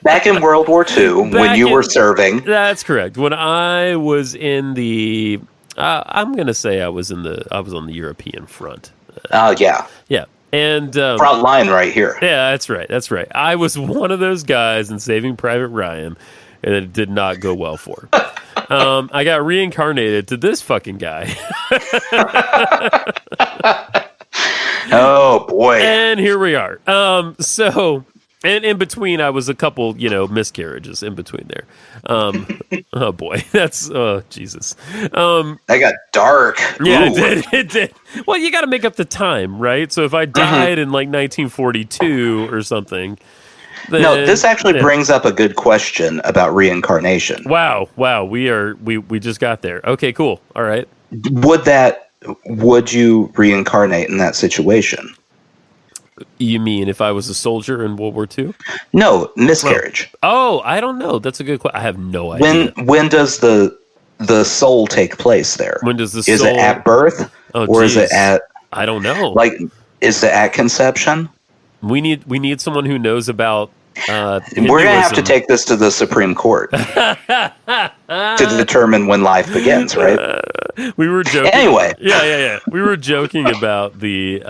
Back in World War II, when you were serving. That's correct. When I was in the, I'm going to say I was on the European front. Yeah. Yeah. And front line right here. Yeah, that's right. I was one of those guys in Saving Private Ryan, and it did not go well for. I got reincarnated to this fucking guy. Oh boy. And here we are. So, and in between, I was a couple, miscarriages in between there. Oh boy, that's Jesus. That got dark. Yeah, Ooh. it did. Well, you got to make up the time, right? So if I died in like 1942 or something. Then, No, this actually brings up a good question about reincarnation. Wow, we just got there. Okay, cool. All right. Would you reincarnate in that situation? You mean if I was a soldier in World War II? No, miscarriage. Oh, I don't know. That's a good question. I have no idea. When does the soul take place there? When does the Is soul... it at birth? Or is it at... I don't know. Like, is it at conception? We need someone who knows about we're going to have to take this to the Supreme Court to determine when life begins, right? We were joking. Anyway. Yeah. We were joking about the...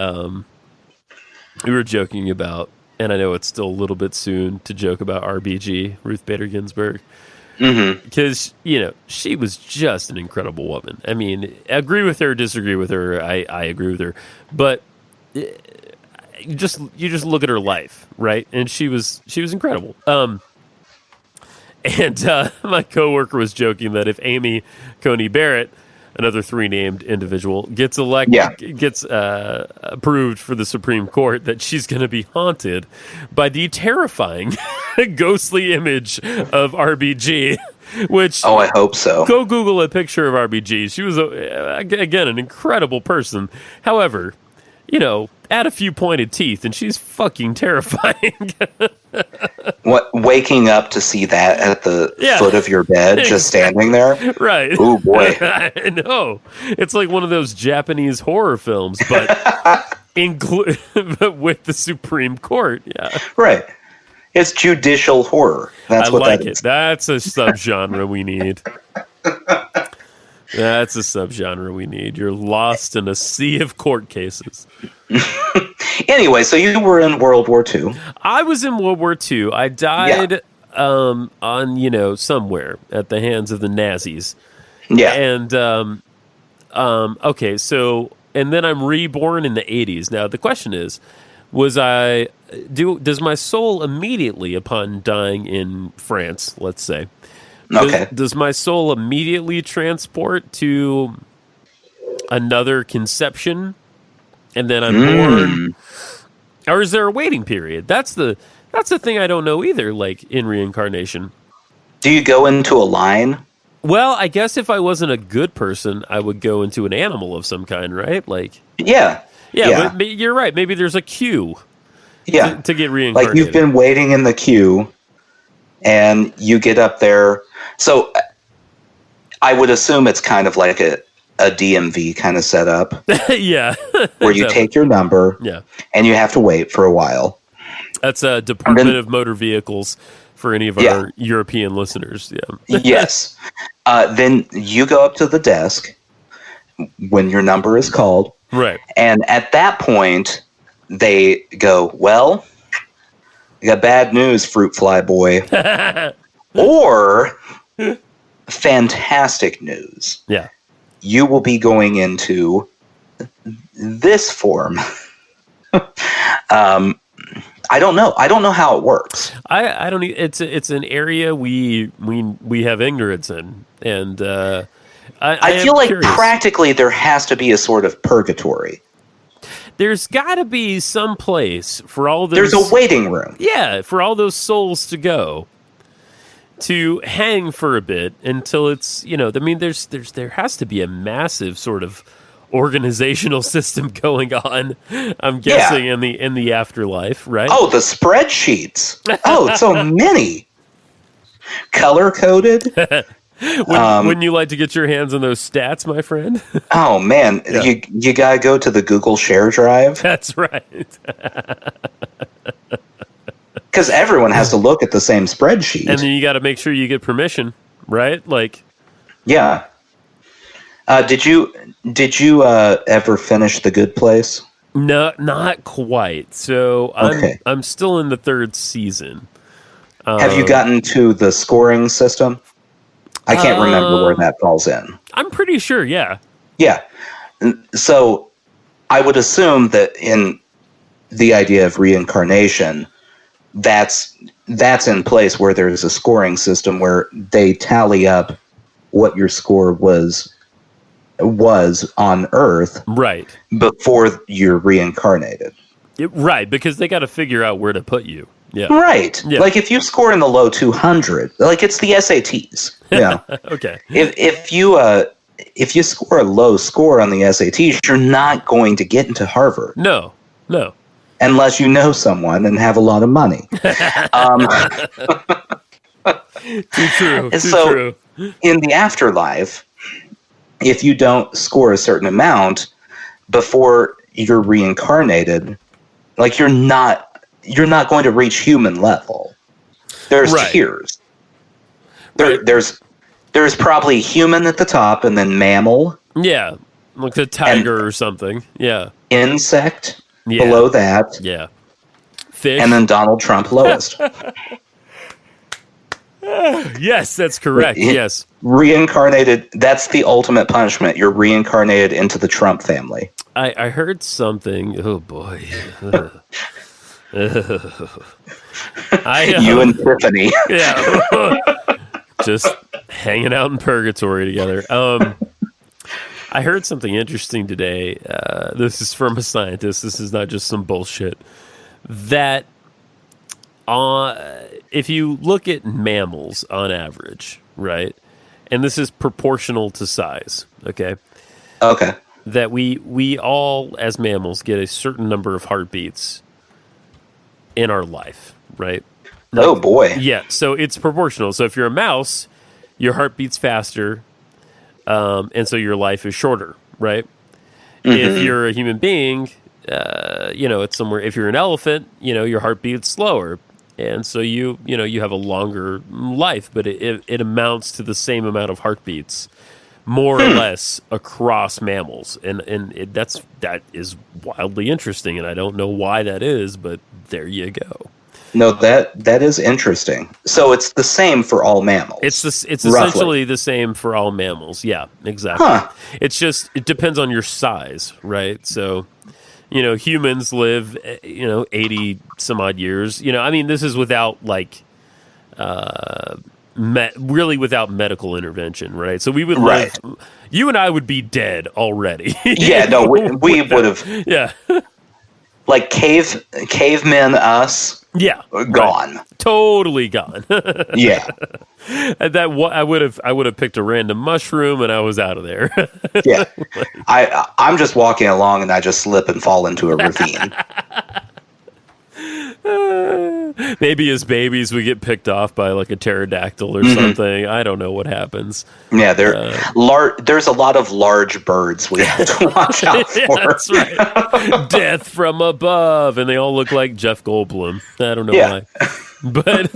we were joking about, and I know it's still a little bit soon to joke about RBG, Ruth Bader Ginsburg. Because, she was just an incredible woman. I mean, agree with her, disagree with her, I agree with her. But... You just look at her life, right? And she was incredible. And my coworker was joking that if Amy Coney Barrett, another 3-named individual, gets approved for the Supreme Court, that she's going to be haunted by the terrifying, ghostly image of RBG. Which, I hope so. Go Google a picture of RBG. She was again an incredible person. However, add a few pointed teeth, and she's fucking terrifying. What, waking up to see that at the foot of your bed, just standing there? Right. Oh, boy. I know. It's like one of those Japanese horror films, but with the Supreme Court. Yeah. Right. It's judicial horror. That's what that is. That's a subgenre we need. That's a subgenre we need. You're lost in a sea of court cases. Anyway, so you were in World War II. I was in World War II. I died on, somewhere at the hands of the Nazis. Yeah. And, okay, so, and then I'm reborn in the 80s. Now, the question is, does my soul immediately upon dying in France, let's say, does my soul immediately transport to another conception, and then I'm born, or is there a waiting period? That's the thing I don't know either. Like in reincarnation, do you go into a line? Well, I guess if I wasn't a good person, I would go into an animal of some kind, right? Like yeah. But you're right. Maybe there's a queue. Yeah, to get reincarnated. Like you've been waiting in the queue, and you get up there. So I would assume it's kind of like a DMV kind of setup. Yeah. Where you take your number, and you have to wait for a while. That's a Department of Motor Vehicles for any of our European listeners. Yeah. Yes. Then you go up to the desk when your number is called. Right. And at that point, they go, well, you got bad news, fruit fly boy. Or fantastic news. Yeah. You will be going into this form. I don't know. I don't know how it works. I don't. It's an area we have ignorance in, and I feel like curious. Practically there has to be a sort of purgatory. There's got to be some place for all those. There's a waiting room. Yeah, for all those souls to go, to hang for a bit until it's I mean, there has to be a massive sort of organizational system going on. I'm guessing in the afterlife, right? Oh, the spreadsheets. Oh, so many. Color coded. Wouldn't you like to get your hands on those stats, my friend? Oh man, you gotta go to the Google Share Drive. That's right. Because everyone has to look at the same spreadsheet, and then you got to make sure you get permission, right? Like, yeah. Did you ever finish The Good Place? No, not quite. So I'm still in the third season. Have you gotten to the scoring system? I can't remember where that falls in. I'm pretty sure, yeah. Yeah. So I would assume that in the idea of reincarnation, that's in place where there's a scoring system where they tally up what your score was on Earth, right, before you're reincarnated. Right, because they got to figure out where to put you. Yeah. Right. Yeah. Like if you score in the low 200, like it's the SATs. Yeah. Okay. If you score a low score on the SATs, you're not going to get into Harvard. No. Unless you know someone and have a lot of money. Too true. So in the afterlife, if you don't score a certain amount before you're reincarnated, like you're not going to reach human level. There's tiers. There's probably human at the top, and then mammal. Yeah, like the tiger or something. Yeah. Insect below that. Yeah. Fish. And then Donald Trump lowest. Yes, that's correct. Yes. Reincarnated, that's the ultimate punishment. You're reincarnated into the Trump family. I heard something. Oh, boy. You and Tiffany. Yeah. Just hanging out in purgatory together. I heard something interesting today. This is from a scientist. This is not just some bullshit. That if you look at mammals on average, right? And this is proportional to size, okay? Okay. That we all, as mammals, get a certain number of heartbeats in our life, right? Like, oh, boy. Yeah, so it's proportional. So if you're a mouse, your heart beats faster, and so your life is shorter, right? Mm-hmm. If you're a human being, it's somewhere. If you're an elephant, your heart beats slower, and so you have a longer life, but it amounts to the same amount of heartbeats, more or less, across mammals, and that is wildly interesting, and I don't know why that is, but there you go. No, that is interesting. So it's the same for all mammals. It's essentially the same for all mammals. Yeah, exactly. Huh. It depends on your size, right? So, humans live, 80 some odd years. This is without really without medical intervention, right? So we would live. You and I would be dead already. Yeah, no, we would have. Yeah. Like cavemen us. Yeah, gone. Right. Totally gone. Yeah. And I would have picked a random mushroom and I was out of there. Yeah. I'm just walking along and I just slip and fall into a ravine. Maybe as babies we get picked off by like a pterodactyl or something. I don't know what happens. Yeah, there's a lot of large birds we have to watch out for. That's right. Death from above, and they all look like Jeff Goldblum. I don't know why, but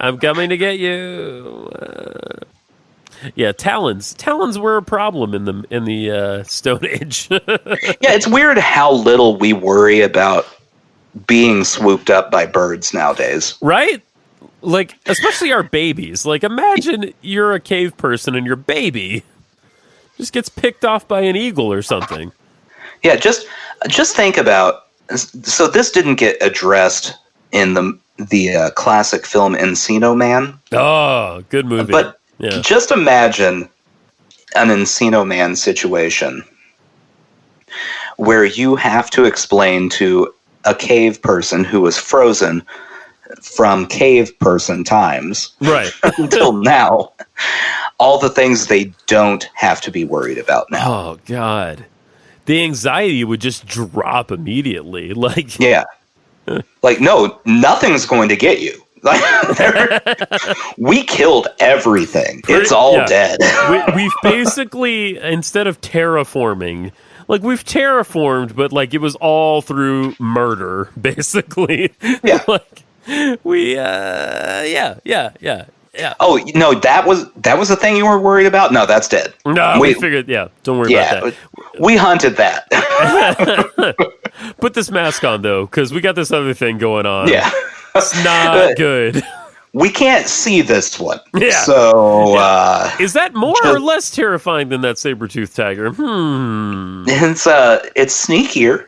I'm coming to get you. Yeah, talons were a problem in the Stone Age. Yeah, it's weird how little we worry about being swooped up by birds nowadays. Right? Like, especially our babies. Like, imagine you're a cave person and your baby just gets picked off by an eagle or something. Yeah, just think about. So this didn't get addressed in the classic film Encino Man. Oh, good movie. But just imagine an Encino Man situation where you have to explain to a cave person who was frozen from cave person times until now all the things they don't have to be worried about now. Oh, God. The anxiety would just drop immediately. Like, yeah. Like, no, nothing's going to get you. We killed everything. It's all dead. We've basically, instead of terraforming, like we've terraformed, but like it was all through murder, basically. Yeah. Like we, yeah. Oh, no, that was the thing you were worried about? No, that's dead. No, we figured, don't worry about that. We hunted that. Put this mask on, though, because we got this other thing going on. Yeah. It's not good. we can't see this one. Yeah. So, is that more or less terrifying than that saber-toothed tiger? It's sneakier.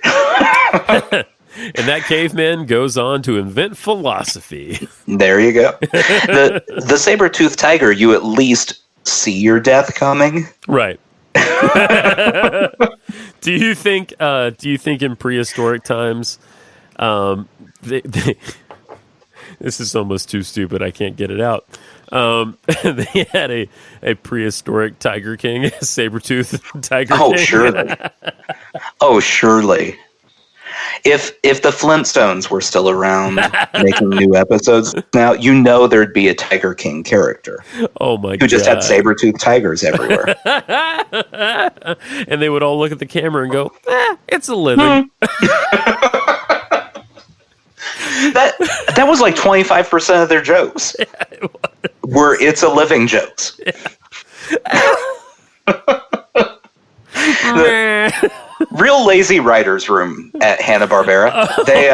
And that caveman goes on to invent philosophy. There you go. The saber-toothed tiger, you at least see your death coming. Right. Do you think in prehistoric times, this is almost too stupid, I can't get it out. They had a prehistoric tiger king, a saber-toothed tiger king? Surely. Oh, surely. If the Flintstones were still around making new episodes now, there'd be a Tiger King character. Oh my god! Who just had saber-toothed tigers everywhere. And they would all look at the camera and go, it's a living. That was like 25% of their jokes. Were it's a living jokes. Real lazy writer's room at Hanna-Barbera. They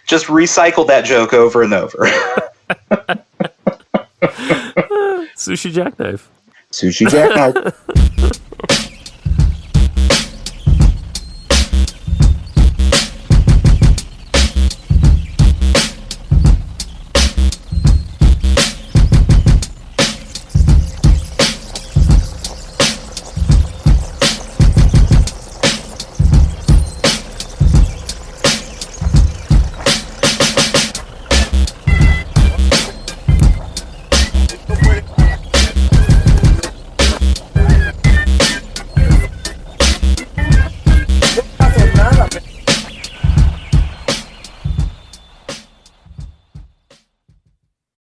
just recycled that joke over and over. Sushi jackknife. Sushi jackknife.